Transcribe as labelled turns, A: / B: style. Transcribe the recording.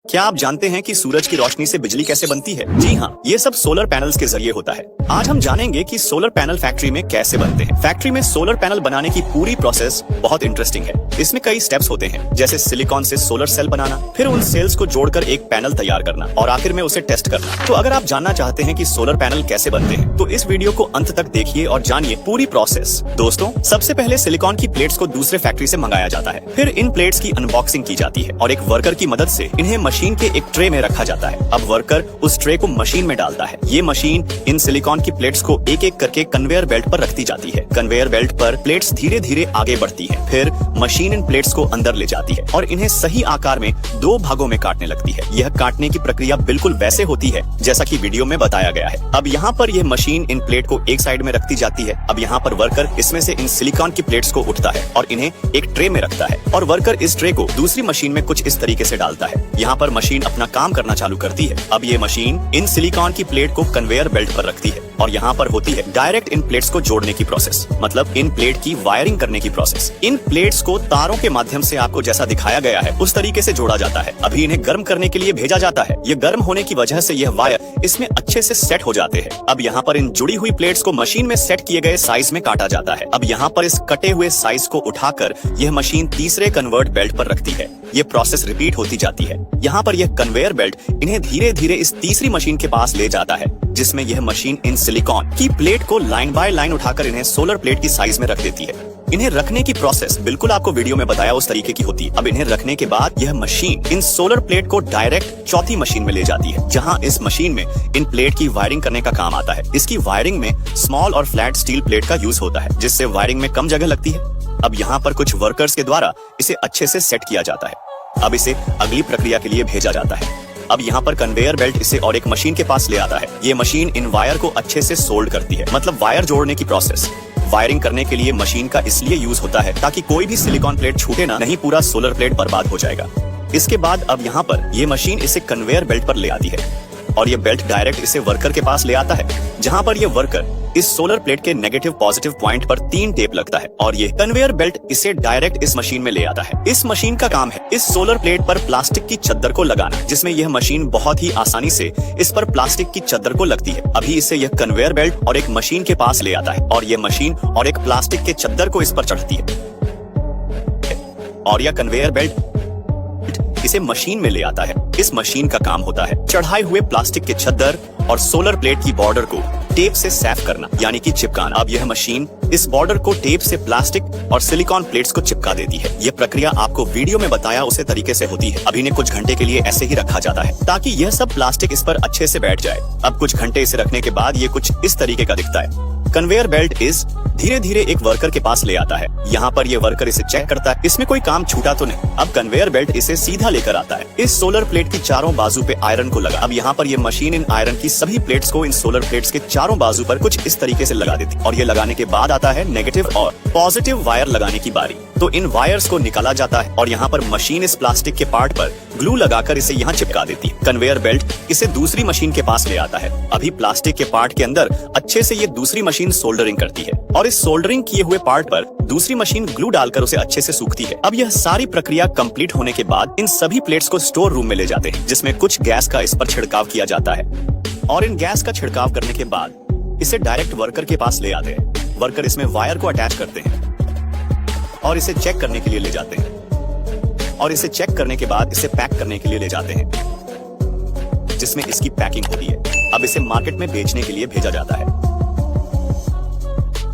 A: क्या आप जानते हैं कि सूरज की रोशनी से बिजली कैसे बनती है? जी हाँ, ये सब सोलर पैनल्स के जरिए होता है। आज हम जानेंगे कि सोलर पैनल फैक्ट्री में कैसे बनते हैं। फैक्ट्री में सोलर पैनल बनाने की पूरी प्रोसेस बहुत इंटरेस्टिंग है। इसमें कई स्टेप्स होते हैं, जैसे सिलिकॉन से सोलर सेल बनाना, फिर उन सेल्स को जोड़कर एक पैनल तैयार करना और आखिर में उसे टेस्ट करना। तो अगर आप जानना चाहते हैं कि सोलर पैनल कैसे बनते हैं, तो इस वीडियो को अंत तक देखिए और जानिए पूरी प्रोसेस। दोस्तों, सबसे पहले सिलिकॉन की प्लेट्स को दूसरे फैक्ट्री से मंगाया जाता है। फिर इन प्लेट्स की अनबॉक्सिंग की जाती है और एक वर्कर की मदद से इन्हें मशीन के एक ट्रे में रखा जाता है। अब वर्कर उस ट्रे को मशीन में डालता है। ये मशीन इन सिलिकॉन की प्लेट्स को एक एक करके कन्वेयर बेल्ट पर रखती जाती है। कन्वेयर बेल्ट पर प्लेट्स धीरे धीरे आगे बढ़ती है। फिर मशीन इन प्लेट्स को अंदर ले जाती है और इन्हें सही आकार में दो भागों में काटने लगती है। यह काटने की प्रक्रिया बिल्कुल वैसे होती है जैसा कि वीडियो में बताया गया है। अब यहाँ पर यह मशीन इन प्लेट को एक साइड में रखती जाती है। अब यहाँ पर वर्कर इसमें से इन सिलिकॉन की प्लेट्स को उठता है और इन्हें एक ट्रे में रखता है और वर्कर इस ट्रे को दूसरी मशीन में कुछ इस तरीके से डालता है। यहाँ पर मशीन अपना काम करना चालू करती है। अब ये मशीन इन सिलिकॉन की प्लेट को कन्वेयर बेल्ट पर रखती है और यहाँ पर होती है डायरेक्ट इन प्लेट्स को जोड़ने की प्रोसेस, मतलब इन प्लेट की वायरिंग करने की प्रोसेस। इन प्लेट्स को तारों के माध्यम से आपको जैसा दिखाया गया है उस तरीके से जोड़ा जाता है। अभी इन्हें गर्म करने के लिए भेजा जाता है। ये गर्म होने की वजह से यह वायर इसमें अच्छे से सेट हो जाते हैं। अब यहाँ पर इन जुड़ी हुई प्लेट्स को मशीन में सेट किए गए साइज में काटा जाता है। अब यहाँ पर इस कटे हुए साइज को उठाकर यह मशीन तीसरे कन्वर्ट बेल्ट पर रखती है। ये प्रोसेस रिपीट होती जाती है। यहाँ पर यह कन्वेयर बेल्ट इन्हें धीरे धीरे इस तीसरी मशीन के पास ले जाता है, जिसमें यह मशीन इन सिलिकॉन की प्लेट को लाइन बाय लाइन उठाकर इन्हें सोलर प्लेट की साइज में रख देती है। इन्हें रखने की प्रोसेस बिल्कुल आपको वीडियो में बताया उस तरीके की होती है। अब इन्हें रखने के बाद यह मशीन इन सोलर प्लेट को डायरेक्ट चौथी मशीन में ले जाती है, जहां इस मशीन में इन प्लेट की वायरिंग करने का काम आता है। इसकी वायरिंग में स्मॉल और फ्लैट स्टील प्लेट का यूज होता है, जिससे वायरिंग में कम जगह लगती है। अब यहाँ पर कुछ वर्कर्स के द्वारा इसे अच्छे से सेट किया जाता है। अब इसे अगली प्रक्रिया के लिए भेजा जाता है। अब यहाँ पर कन्वेयर बेल्ट इसे और एक मशीन के पास ले आता है। ये मशीन इन वायर को अच्छे से सोल्ड करती है, मतलब वायर जोड़ने की प्रोसेस। वायरिंग करने के लिए मशीन का इसलिए यूज होता है ताकि कोई भी सिलिकॉन प्लेट छूटे ना, नहीं पूरा सोलर प्लेट बर्बाद हो जाएगा। इसके बाद अब यहाँ पर ये मशीन इसे कन्वेयर बेल्ट पर ले आती है और ये बेल्ट डायरेक्ट इसे वर्कर के पास ले आता है, जहाँ पर ये वर्कर इस सोलर प्लेट के नेगेटिव पॉजिटिव पॉइंट पर 3 टेप लगता है और ये कन्वेयर बेल्ट इसे डायरेक्ट इस मशीन में ले आता है। इस मशीन का काम है इस सोलर प्लेट पर प्लास्टिक की चद्दर को लगाना, जिसमें यह मशीन बहुत ही आसानी से इस पर प्लास्टिक की चद्दर को लगती है। अभी इसे यह कन्वेयर बेल्ट और एक मशीन के पास ले आता है और यह मशीन और एक प्लास्टिक के चद्दर को इस पर चढ़ती है और यह कन्वेयर बेल्ट इसे मशीन में ले आता है। इस मशीन का काम होता है चढ़ाए हुए प्लास्टिक के चद्दर और सोलर प्लेट की बॉर्डर को टेप से सैफ करना, यानी कि चिपकाना। अब यह मशीन इस बॉर्डर को टेप से प्लास्टिक और सिलिकॉन प्लेट्स को चिपका देती है। यह प्रक्रिया आपको वीडियो में बताया उसे तरीके से होती है। अभी इन्हें कुछ घंटे के लिए ऐसे ही रखा जाता है ताकि यह सब प्लास्टिक इस पर अच्छे से बैठ जाए। अब कुछ घंटे इसे रखने के बाद ये कुछ इस तरीके का दिखता है। कन्वेयर बेल्ट इस धीरे धीरे एक वर्कर के पास ले आता है। यहाँ पर ये वर्कर इसे चेक करता है, इसमें कोई काम छूटा तो नहीं। अब कन्वेयर बेल्ट इसे सीधा लेकर आता है। इस सोलर प्लेट की चारों बाजू पे आयरन को लगा। अब यहाँ पर ये मशीन इन आयरन की सभी प्लेट्स को इन सोलर प्लेट्स के चारों बाजू पर कुछ इस तरीके से लगा देती है और ये लगाने के बाद आता है नेगेटिव और पॉजिटिव वायर लगाने की बारी। तो इन वायर्स को निकाला जाता है और यहाँ पर मशीन इस प्लास्टिक के पार्ट पर ग्लू लगाकर इसे यहाँ चिपका देती है। कन्वेयर बेल्ट इसे दूसरी मशीन के पास ले आता है। अभी प्लास्टिक के पार्ट के अंदर अच्छे से ये दूसरी मशीन सोल्डरिंग करती है और इस सोल्डरिंग किए हुए पार्ट पर दूसरी मशीन ग्लू डालकर उसे अच्छे से सूखती है। अब यह सारी प्रक्रिया कंप्लीट होने के बाद इन सभी प्लेट्स को स्टोर रूम में ले जाते हैं, जिसमें कुछ गैस का इस पर छिड़काव किया जाता है और इन गैस का छिड़काव करने के बाद इसे डायरेक्ट वर्कर के पास ले आते हैं। वर्कर इसमें वायर को अटैच करते हैं और इसे चेक करने के लिए ले जाते हैं और इसे चेक करने के बाद इसे पैक करने के लिए ले जाते हैं, जिसमें इसकी पैकिंग होती है। अब इसे मार्केट में बेचने के लिए भेजा जाता है।